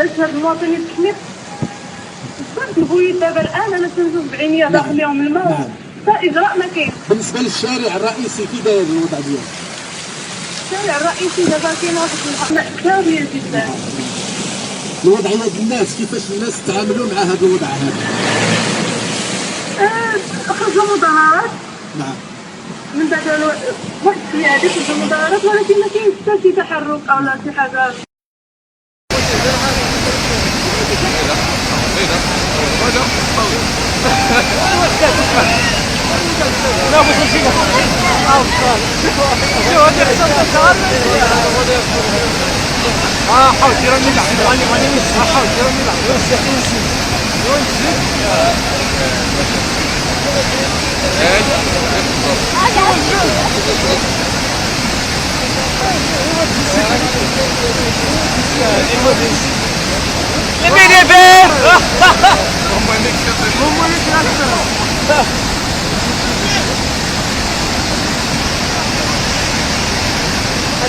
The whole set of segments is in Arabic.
باش هاد المواطن يتحمي. كنت نبغي دابا الان انا تنشوف بعينيا داخل لهم الماء حتى اجراء ما كاين. بالنسبه للشارع الرئيسي كي داير الوضع ديالو؟ الشارع الرئيسي دابا كاين واحد المحطة كاوية جدا. الوضعيه ديال الناس كيفاش الناس تعاملوا مع هذا الوضع هذا؟ خرجوا مظاهرات. نعم. من بعد واحد الشويه هادي خرجوا مظاهرات ولكن ما كاينش حتى شي تحرك او لا شي حاجه. حاول دير الملح حاول دير هذا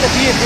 فيه